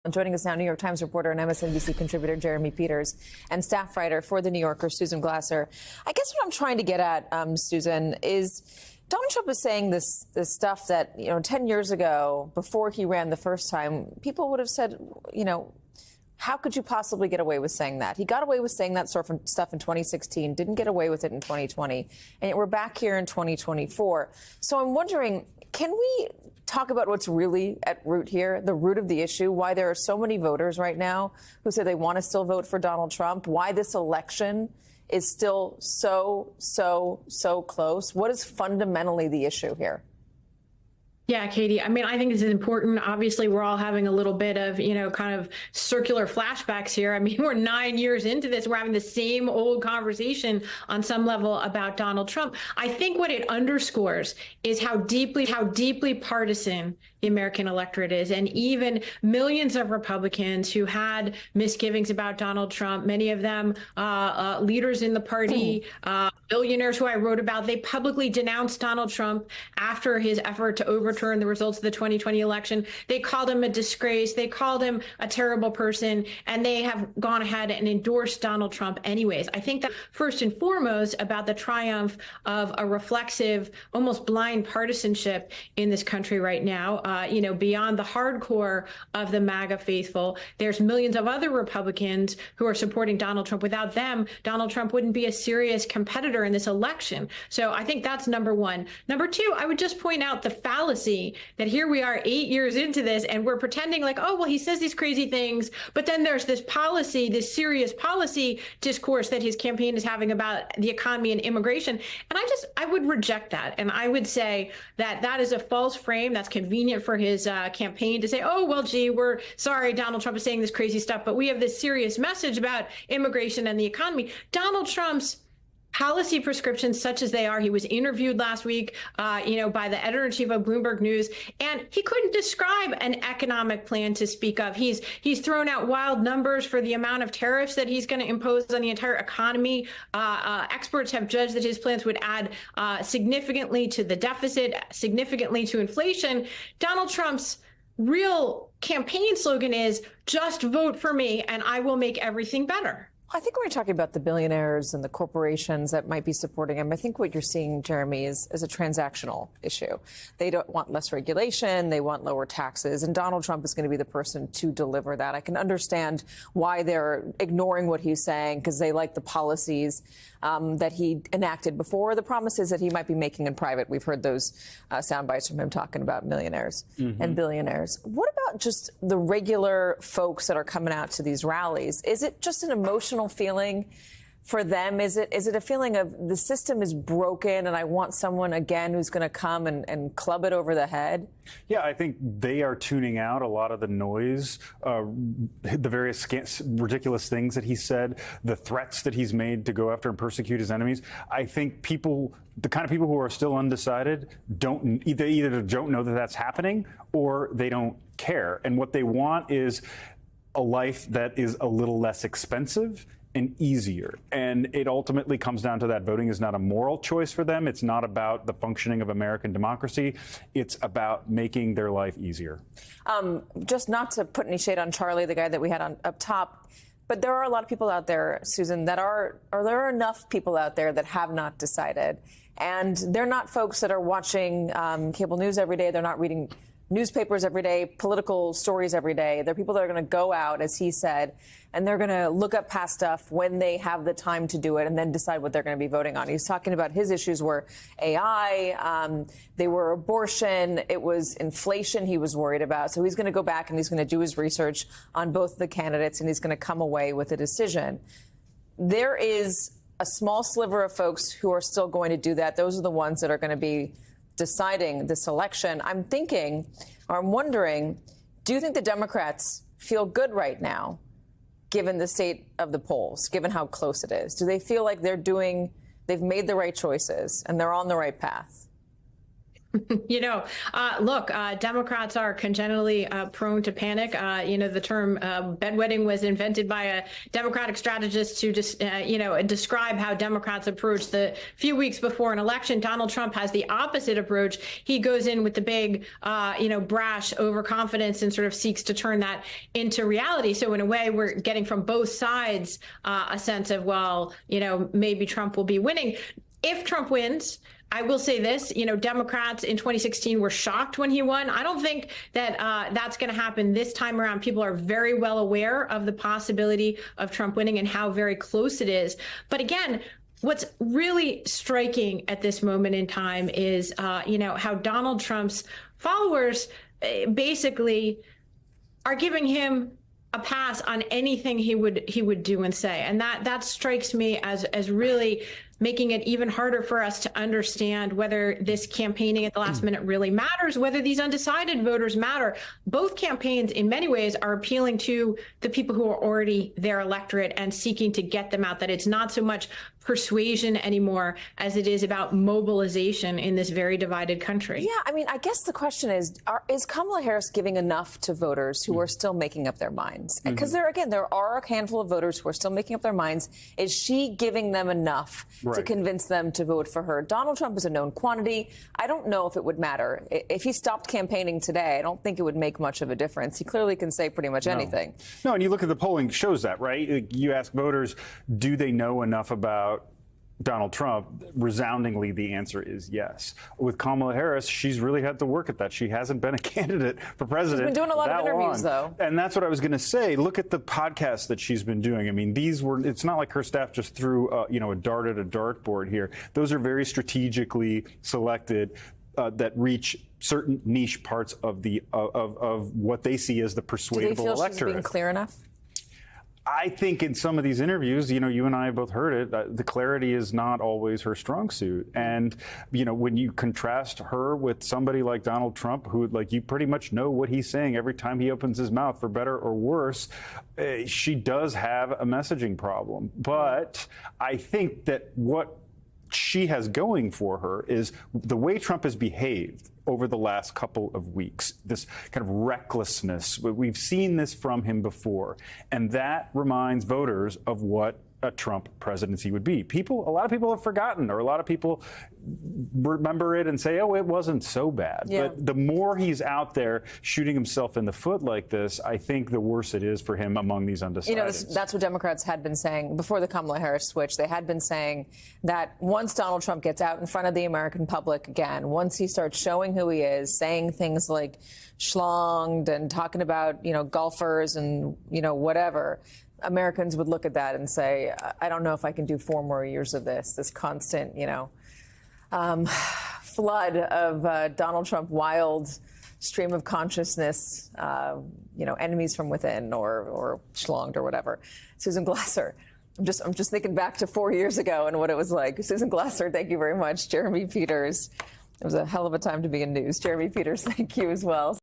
Joining us now, New York Times reporter and MSNBC contributor Jeremy Peters and staff writer for The New Yorker, Susan Glasser. I guess what I'm trying to get at, Susan, is Donald Trump is saying this stuff that, 10 years ago, before he ran the first time, people would have said, how could you possibly get away with saying that? He got away with saying that sort of stuff in 2016, didn't get away with it in 2020, and yet we're back here in 2024. So I'm wondering, can we talk about what's really at root here, the root of the issue, why there are so many voters right now who say they want to still vote for Donald Trump, why this election is still so close? What is fundamentally the issue here? Yeah, Katie, I mean, I think this is important. Obviously, we're all having a little bit of, kind of circular flashbacks here. I mean, we're 9 years into this. We're having the same old conversation on some level about Donald Trump. I think what it underscores is how deeply partisan the American electorate is. And even millions of Republicans who had misgivings about Donald Trump, many of them leaders in the party, billionaires who I wrote about, they publicly denounced Donald Trump after his effort to overturn the results of the 2020 election. They called him a disgrace. They called him a terrible person, and they have gone ahead and endorsed Donald Trump anyways. I think that first and foremost about the triumph of a reflexive, almost blind partisanship in this country right now. Beyond the hardcore of the MAGA faithful, there's millions of other Republicans who are supporting Donald Trump. Without them, Donald Trump wouldn't be a serious competitor in this election. So I think that's number one. Number two, I would just point out the fallacy that here we are 8 years into this, and we're pretending like, oh, well, he says these crazy things, but then there's this policy, this serious policy discourse that his campaign is having about the economy and immigration. And I would reject that. And I would say that that is a false frame that's convenient for his campaign to say, oh, well, gee, we're sorry Donald Trump is saying this crazy stuff, but we have this serious message about immigration and the economy. Donald Trump's policy prescriptions, such as they are, he was interviewed last week, by the editor-in-chief of Bloomberg News, and he couldn't describe an economic plan to speak of. He's thrown out wild numbers for the amount of tariffs that he's going to impose on the entire economy. Experts have judged that his plans would add significantly to the deficit, significantly to inflation. Donald Trump's real campaign slogan is just vote for me and I will make everything better. I think when we're talking about the billionaires and the corporations that might be supporting him, I think what you're seeing, Jeremy, is a transactional issue. They don't want less regulation. They want lower taxes. And Donald Trump is going to be the person to deliver that. I can understand why they're ignoring what he's saying, because they like the policies that he enacted before, the promises that he might be making in private. We've heard those sound bites from him talking about millionaires and billionaires. What about just the regular folks that are coming out to these rallies? Is it just an emotional feeling for them? Is it a feeling of the system is broken and I want someone again who's going to come and club it over the head? Yeah, I think they are tuning out a lot of the noise, the various ridiculous things that he said, the threats that he's made to go after and persecute his enemies. I think the kind of people who are still undecided either don't know that that's happening or they don't care. And what they want is a life that is a little less expensive and easier. And it ultimately comes down to that voting is not a moral choice for them. It's not about the functioning of American democracy. It's about making their life easier. Just not to put any shade on Charlie, the guy that we had on up top, but there are a lot of people out there, Susan, there are enough people out there that have not decided. And they're not folks that are watching cable news every day. They're not reading newspapers every day, political stories every day. They're people that are going to go out, as he said, and they're going to look up past stuff when they have the time to do it and then decide what they're going to be voting on. He's talking about his issues were AI, they were abortion, it was inflation he was worried about. So he's going to go back and he's going to do his research on both the candidates and he's going to come away with a decision. There is a small sliver of folks who are still going to do that. Those are the ones that are going to be deciding this election. I'm wondering, do you think the Democrats feel good right now, given the state of the polls, given how close it is? Do they feel like they've made the right choices and they're on the right path? Look, Democrats are congenitally prone to panic. The term bedwetting was invented by a Democratic strategist to just, describe how Democrats approach the few weeks before an election. Donald Trump has the opposite approach. He goes in with the big, brash overconfidence and sort of seeks to turn that into reality. So in a way, we're getting from both sides a sense of, maybe Trump will be winning. If Trump wins, I will say this, Democrats in 2016 were shocked when he won. I don't think that that's going to happen this time around. People are very well aware of the possibility of Trump winning and how very close it is. But again, what's really striking at this moment in time is, how Donald Trump's followers basically are giving him a pass on anything he would do and say. And that strikes me as really making it even harder for us to understand whether this campaigning at the last minute really matters, whether these undecided voters matter. Both campaigns, in many ways, are appealing to the people who are already their electorate and seeking to get them out, that it's not so much persuasion anymore as it is about mobilization in this very divided country. Yeah, I guess the question is Kamala Harris giving enough to voters who are still making up their minds? Because there are a handful of voters who are still making up their minds. Is she giving them enough to convince them to vote for her? Donald Trump is a known quantity. I don't know if it would matter. If he stopped campaigning today, I don't think it would make much of a difference. He clearly can say pretty much anything. No, and you look at the polling, shows that, right? You ask voters, do they know enough about Donald Trump? Resoundingly, the answer is yes. With Kamala Harris, she's really had to work at that. She hasn't been a candidate for president. She's been doing a lot of interviews, though. And that's what I was going to say. Look at the podcasts that she's been doing. It's not like her staff just threw, a dart at a dartboard here. Those are very strategically selected that reach certain niche parts of of what they see as the persuadable electorate. Do they feel she's being clear enough? I think in some of these interviews, you and I have both heard it, the clarity is not always her strong suit. And, when you contrast her with somebody like Donald Trump, who, you pretty much know what he's saying every time he opens his mouth, for better or worse, she does have a messaging problem. But I think that what she has going for her is the way Trump has behaved over the last couple of weeks, this kind of recklessness. We've seen this from him before, and that reminds voters of what a Trump presidency would be. A lot of people have forgotten, or a lot of people remember it and say, oh, it wasn't so bad. Yeah. But the more he's out there shooting himself in the foot like this, I think the worse it is for him among these undecideds. That's what Democrats had been saying before the Kamala Harris switch. They had been saying that once Donald Trump gets out in front of the American public again, once he starts showing who he is, saying things like schlonged and talking about, golfers and, whatever, Americans would look at that and say, I don't know if I can do 4 more years of this constant, flood of Donald Trump wild stream of consciousness, enemies from within or schlonged or whatever. Susan Glasser. I'm just thinking back to 4 years ago and what it was like. Susan Glasser, thank you very much. Jeremy Peters. It was a hell of a time to be in news. Jeremy Peters, thank you as well.